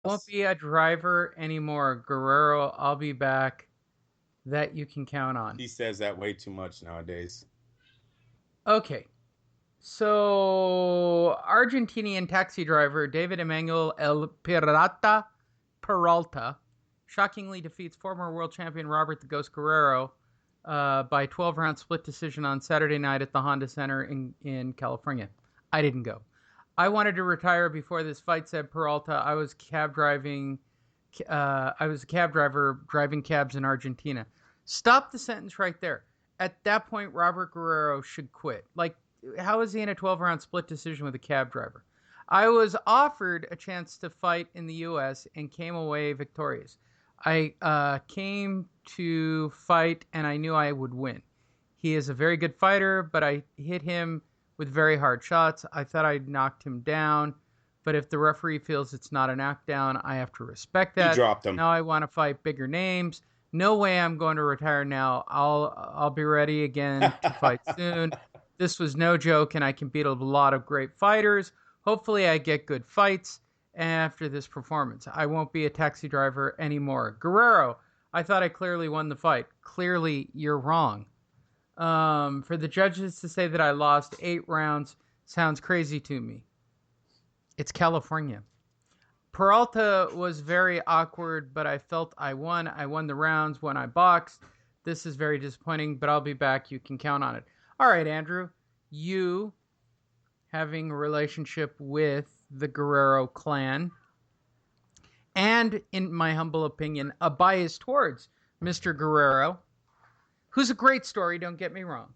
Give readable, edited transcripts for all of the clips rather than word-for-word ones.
Won't be a driver anymore. Guerrero, I'll be back. That you can count on. He says that way too much nowadays. Okay. So, Argentinian taxi driver David Emanuel El Pirata Peralta shockingly defeats former world champion Robert the Ghost Guerrero by 12-round split decision on Saturday night at the Honda Center in California. I didn't go. I wanted to retire before this fight, said Peralta. I was cab driving. I was a cab driver driving cabs in Argentina. Stop the sentence right there. At that point, Robert Guerrero should quit. Like, how is he in a 12-round split decision with a cab driver? I was offered a chance to fight in the U.S. and came away victorious. I came to fight and I knew I would win. He is a very good fighter, but I hit him with very hard shots. I thought I knocked him down, but if the referee feels it's not a knockdown, I have to respect He that. dropped him. Now I want to fight bigger names. No way I'm going to retire now. I'll be ready again to fight soon. This was no joke, and I can beat a lot of great fighters. Hopefully, I get good fights after this performance. I won't be a taxi driver anymore. Guerrero, I thought I clearly won the fight. Clearly, you're wrong. For the judges to say that I lost 8 rounds sounds crazy to me. It's California. Peralta was very awkward, but I felt I won. I won the rounds when I boxed. This is very disappointing, but I'll be back. You can count on it. All right, Andrew. You having a relationship with the Guerrero clan, and, in my humble opinion, a bias towards Mr. Guerrero, who's a great story, don't get me wrong.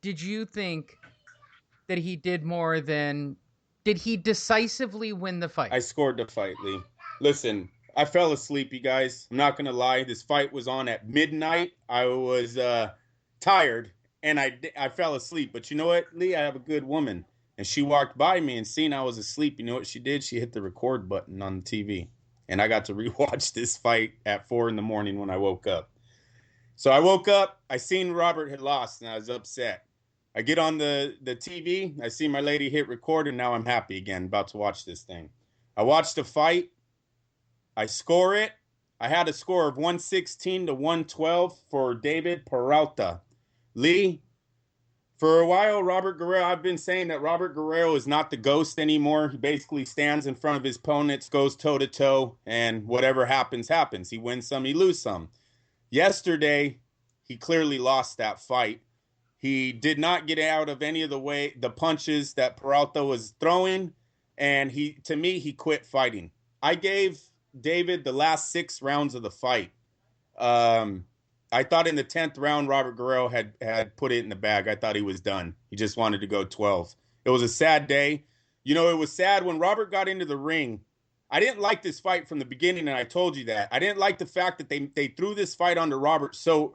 Did you think that he did more than. Did he decisively win the fight? I scored the fight, Lee. Listen, I fell asleep, you guys. I'm not gonna lie. This fight was on at midnight. I was tired, and I fell asleep. But you know what, Lee? I have a good woman, and she walked by me and seen I was asleep. You know what she did? She hit the record button on the TV, and I got to rewatch this fight at 4 in the morning when I woke up. So I woke up. I seen Robert had lost, and I was upset. I get on the TV. I see my lady hit record, and now I'm happy again, about to watch this thing. I watched the fight. I score it. I had a score of 116 to 112 for David Peralta. Lee, for a while, Robert Guerrero, I've been saying that Robert Guerrero is not the ghost anymore. He basically stands in front of his opponents, goes toe to toe, and whatever happens, happens. He wins some, he loses some. Yesterday, he clearly lost that fight. He did not get out of any of the punches that Peralta was throwing, and to me, he quit fighting. I gave David the last 6 rounds of the fight. I thought in the 10th round, Robert Guerrero had put it in the bag. I thought he was done. He just wanted to go 12. It was a sad day. You know, it was sad when Robert got into the ring. I didn't like this fight from the beginning, and I told you that. I didn't like the fact that they threw this fight onto Robert so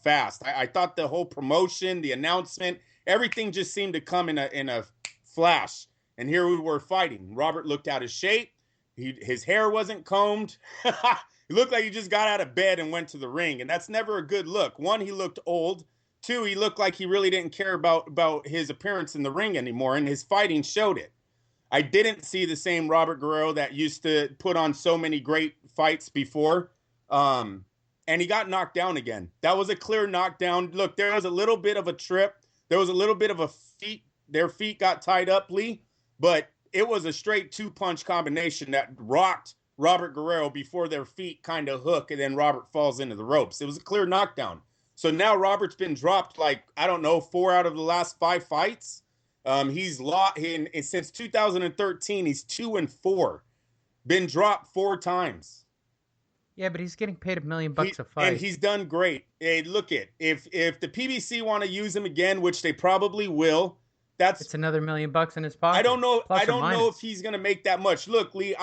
fast. I thought the whole promotion, the announcement, everything just seemed to come in a flash. And here we were fighting. Robert looked out of shape. His hair wasn't combed. He looked like he just got out of bed and went to the ring, and that's never a good look. One, he looked old. Two, he looked like he really didn't care about his appearance in the ring anymore, and his fighting showed it. I didn't see the same Robert Guerrero that used to put on so many great fights before. And he got knocked down again. That was a clear knockdown. Look, there was a little bit of a trip. There was a little bit of their feet got tied up, Lee, but it was a straight 2-punch combination that rocked Robert Guerrero before their feet kind of hook, and then Robert falls into the ropes. It was a clear knockdown. So now Robert's been dropped like, I don't know, 4 out of the last 5 fights. He's lost since 2013. He's 2-4, been dropped 4 times. Yeah, but he's getting paid $1 million a fight. And he's done great. Hey, look it. If the PBC want to use him again, which they probably will, it's another $1 million in his pocket. I don't know. I don't know if he's going to make that much. Look, Lee,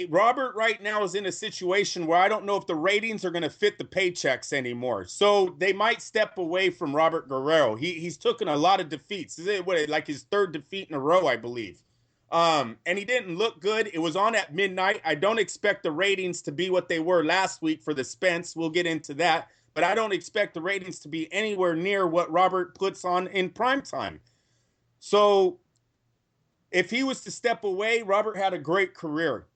Robert right now is in a situation where I don't know if the ratings are going to fit the paychecks anymore. So they might step away from Robert Guerrero. He's taken a lot of defeats. Is it like his 3rd defeat in a row, I believe. And he didn't look good. It was on at midnight. I don't expect the ratings to be what they were last week for the Spence. We'll get into that. But I don't expect the ratings to be anywhere near what Robert puts on in primetime. So if he was to step away, Robert had a great career.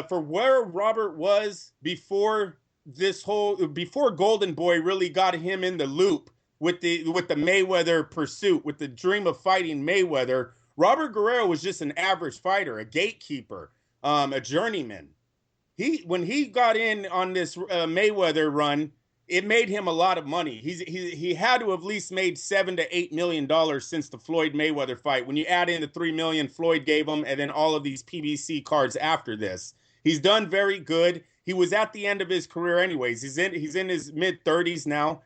For where Robert was before Golden Boy really got him in the loop with the Mayweather pursuit, with the dream of fighting Mayweather, Robert Guerrero was just an average fighter, a gatekeeper, a journeyman. When he got in on this Mayweather run, it made him a lot of money. He had to have at least made $7 to $8 million since the Floyd Mayweather fight. When you add in the $3 million Floyd gave him, and then all of these PBC cards after this, he's done very good. He was at the end of his career, anyways. He's in his mid-30s now.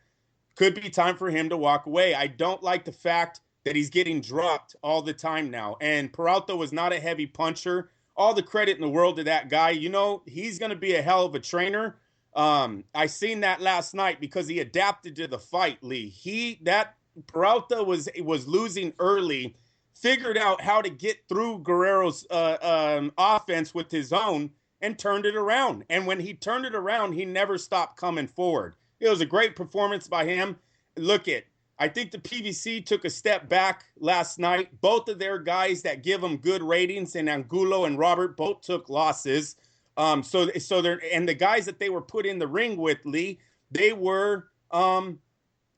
Could be time for him to walk away. I don't like the fact that he's getting dropped all the time now. And Peralta was not a heavy puncher. All the credit in the world to that guy. You know, he's going to be a hell of a trainer. I seen that last night because he adapted to the fight, Lee. Peralta was losing early, figured out how to get through Guerrero's offense with his own and turned it around. And when he turned it around, he never stopped coming forward. It was a great performance by him. I think the PBC took a step back last night. Both of their guys that give them good ratings, and Angulo and Robert, both took losses. So the guys that they were put in the ring with, Lee, they were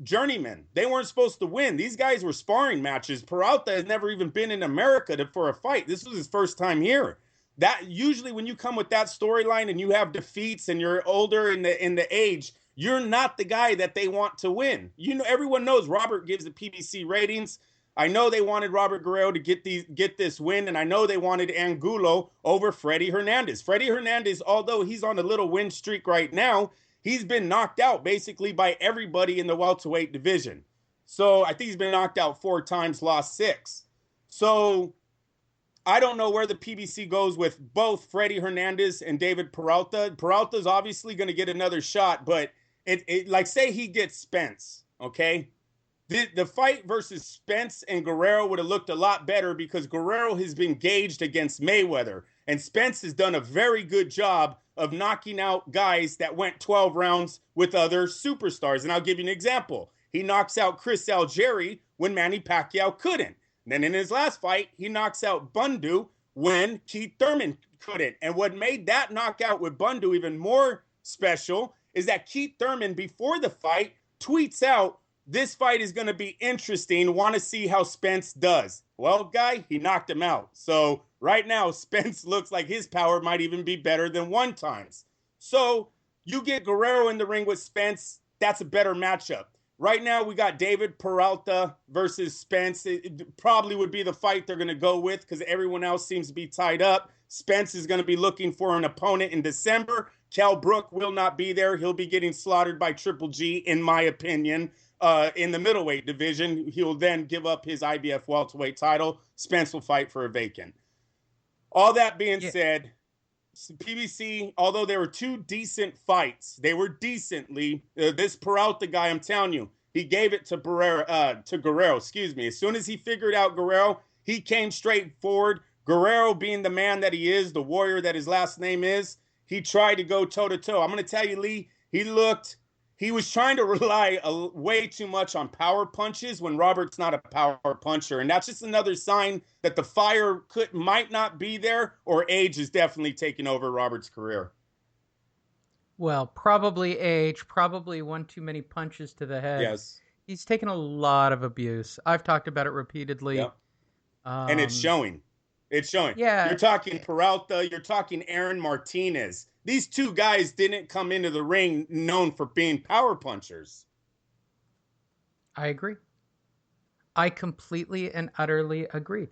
journeymen. They weren't supposed to win. These guys were sparring matches. Peralta has never even been in America for a fight. This was his first time here. That usually when you come with that storyline and you have defeats and you're older in the age, you're not the guy that they want to win. You know, everyone knows Robert gives the PBC ratings. I know they wanted Robert Guerrero to get this win, and I know they wanted Angulo over Freddie Hernandez. Freddie Hernandez, although he's on a little win streak right now, he's been knocked out basically by everybody in the welterweight division. So I think he's been knocked out 4 times, lost 6. So I don't know where the PBC goes with both Freddie Hernandez and David Peralta. Peralta's obviously going to get another shot, but like say he gets Spence, okay? The fight versus Spence and Guerrero would have looked a lot better because Guerrero has been gauged against Mayweather, and Spence has done a very good job of knocking out guys that went 12 rounds with other superstars. And I'll give you an example. He knocks out Chris Algieri when Manny Pacquiao couldn't. Then in his last fight, he knocks out Bundu when Keith Thurman couldn't. And what made that knockout with Bundu even more special is that Keith Thurman, before the fight, tweets out, "This fight is going to be interesting. Want to see how Spence does." Well, guy, he knocked him out. So right now, Spence looks like his power might even be better than one times. So you get Guerrero in the ring with Spence, that's a better matchup. Right now, we got David Peralta versus Spence. It probably would be the fight they're going to go with because everyone else seems to be tied up. Spence is going to be looking for an opponent in December. Cal Brook will not be there. He'll be getting slaughtered by Triple G, in my opinion, in the middleweight division. He'll then give up his IBF welterweight title. Spence will fight for a vacant. All that being said, PBC, although there were 2 decent fights, they were decently. This Peralta guy, I'm telling you, he gave it to Guerrero. As soon as he figured out Guerrero, he came straight forward. Guerrero, being the man that he is, the warrior that his last name is, he tried to go toe-to-toe. I'm going to tell you, Lee, he was trying to rely way too much on power punches when Robert's not a power puncher. And that's just another sign that the fire might not be there, or age is definitely taking over Robert's career. Well, probably age, probably one too many punches to the head. Yes. He's taken a lot of abuse. I've talked about it repeatedly. Yep. And it's showing. It's showing. Yeah. You're talking Peralta. You're talking Aaron Martinez. These 2 guys didn't come into the ring known for being power punchers. I agree. I completely and utterly agree.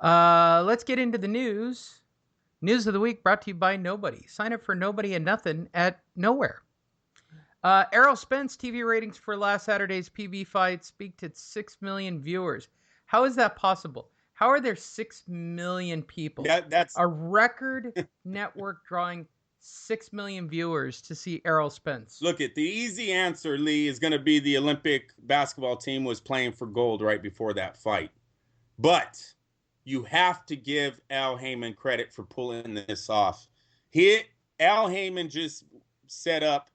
Let's get into the news. News of the week brought to you by Nobody. Sign up for Nobody and Nothing at nowhere. Errol Spence TV ratings for last Saturday's PB fight speak to 6 million viewers. How is that possible? How are there 6 million people? That's a record network drawing 6 million viewers to see Errol Spence. Look, the easy answer, Lee, is going to be the Olympic basketball team was playing for gold right before that fight. But you have to give Al Heyman credit for pulling this off. Al Heyman just set up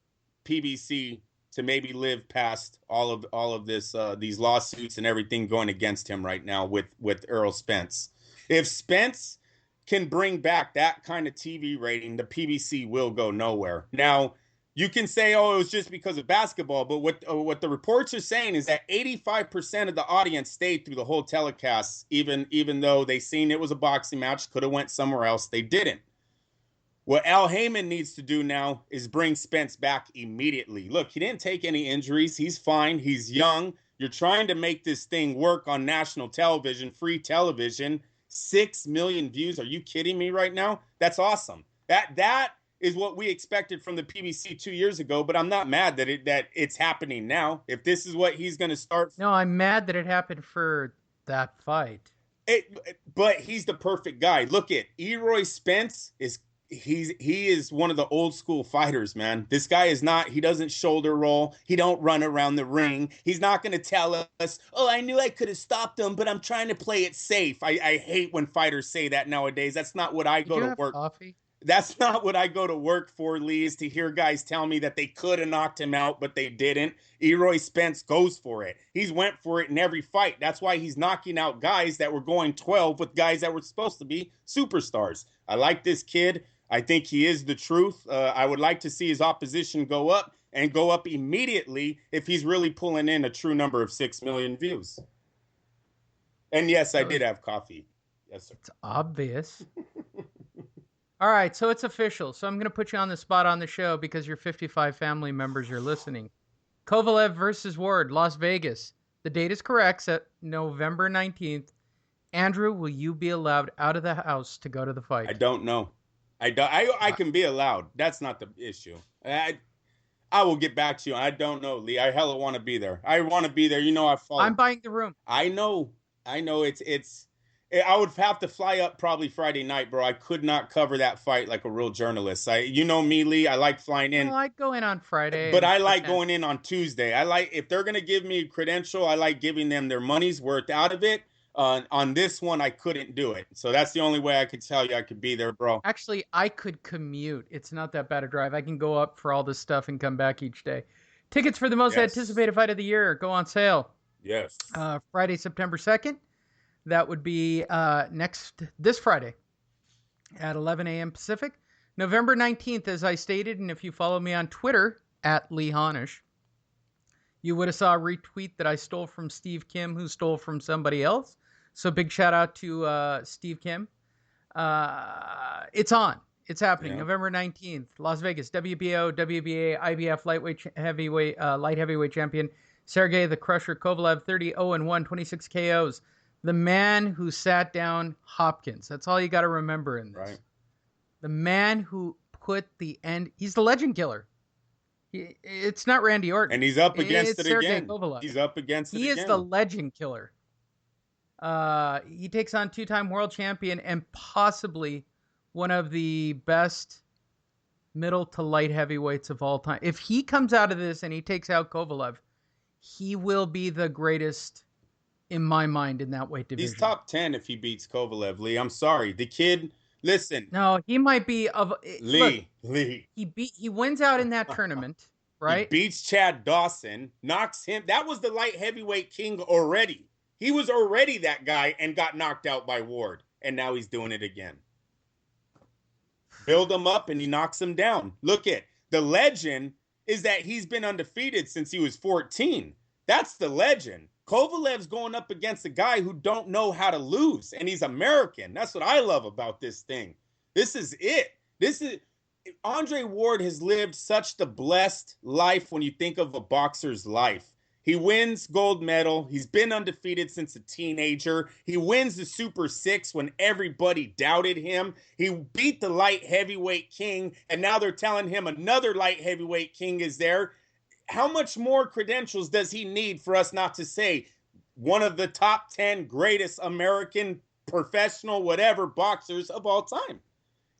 PBC to maybe live past all of this, these lawsuits and everything going against him right now with Errol Spence. If Spence can bring back that kind of TV rating, the PBC will go nowhere. Now, you can say, "Oh, it was just because of basketball," but what the reports are saying is that 85% of the audience stayed through the whole telecast, even though they seen it was a boxing match, could have went somewhere else. They didn't. What Al Heyman needs to do now is bring Spence back immediately. Look, he didn't take any injuries. He's fine. He's young. You're trying to make this thing work on national television, free television. 6 million views. Are you kidding me right now? That's awesome. That is what we expected from the PBC 2 years ago, but I'm not mad that it's happening now. If this is what he's going to start. No, I'm mad that it happened for that fight. But he's the perfect guy. Look at Eroy Spence he is one of the old school fighters, man. This guy is not, he doesn't shoulder roll. He don't run around the ring. He's not going to tell us, "Oh, I knew I could have stopped him, but I'm trying to play it safe." I hate when fighters say that nowadays. That's not what I go to work. Coffee? That's not what I go to work for, Lee, is to hear guys tell me that they could have knocked him out, but they didn't. Eroy Spence goes for it. He's went for it in every fight. That's why he's knocking out guys that were going 12 with guys that were supposed to be superstars. I like this kid. I think he is the truth. I would like to see his opposition go up and go up immediately if he's really pulling in a true number of 6 million views. And yes, I did have coffee. Yes, sir. It's obvious. All right, so it's official. So I'm going to put you on the spot on the show because your 55 family members are listening. Kovalev versus Ward, Las Vegas. The date is correct, set November 19th. Andrew, will you be allowed out of the house to go to the fight? I don't know. I can be allowed. That's not the issue. I will get back to you. I don't know, Lee. I hella want to be there. I want to be there. You know, I'm buying the room. I know. I would have to fly up probably Friday night, bro. I could not cover that fight like a real journalist. You know me, Lee. I like flying in. Well, I'd go in on Friday. But I like going in on Tuesday. If they're going to give me a credential, I like giving them their money's worth out of it. On this one, I couldn't do it. So that's the only way I could tell you I could be there, bro. Actually, I could commute. It's not that bad a drive. I can go up for all this stuff and come back each day. Tickets for the most anticipated fight of the year go on sale. Yes. Friday, September 2nd. That would be this Friday at 11 a.m. Pacific. November 19th, as I stated, and if you follow me on Twitter, at Lee Honish, you would have saw a retweet that I stole from Steve Kim, who stole from somebody else. So big shout out to Steve Kim. It's on. It's happening. November 19th, Las Vegas, WBO, WBA, IBF light heavyweight champion, Sergey the Crusher Kovalev, 30-0-1, 26 KOs. The man who sat down Hopkins. That's all you got to remember in this. Right. The man who put the end. He's the legend killer. It's not Randy Orton. And he's up against it Sergey again. Kovalev. He's up against it again. He is the legend killer. He takes on two-time world champion and possibly one of the best middle to light heavyweights of all time. If he comes out of this and he takes out Kovalev, he will be the greatest in my mind in that weight division. He's top 10 if he beats Kovalev, Lee. I'm sorry. The kid, listen. No, he might be Lee. He wins out in that tournament, right? He beats Chad Dawson, knocks him. That was the light heavyweight king already. He was already that guy and got knocked out by Ward. And now he's doing it again. Build him up and he knocks him down. Look at the legend is that he's been undefeated since he was 14. That's the legend. Kovalev's going up against a guy who don't know how to lose, and he's American. That's what I love about this thing. This is it. Andre Ward has lived such the blessed life when you think of a boxer's life. He wins gold medal. He's been undefeated since a teenager. He wins the Super Six when everybody doubted him. He beat the light heavyweight king, and now they're telling him another light heavyweight king is there. How much more credentials does he need for us not to say one of the top 10 greatest American professional whatever boxers of all time?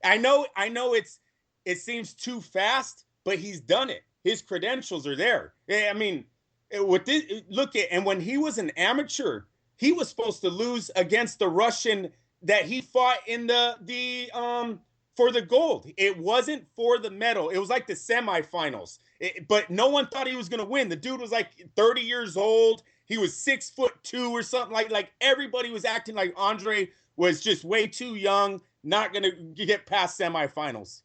I know it seems too fast, but he's done it. His credentials are there. I mean, and when he was an amateur, he was supposed to lose against the Russian that he fought in the for the gold. It wasn't for the medal. It was like the semifinals. But no one thought he was going to win. The dude was like 30 years old. He was 6'2" or something like everybody was acting like Andre was just way too young, not gonna get past semifinals.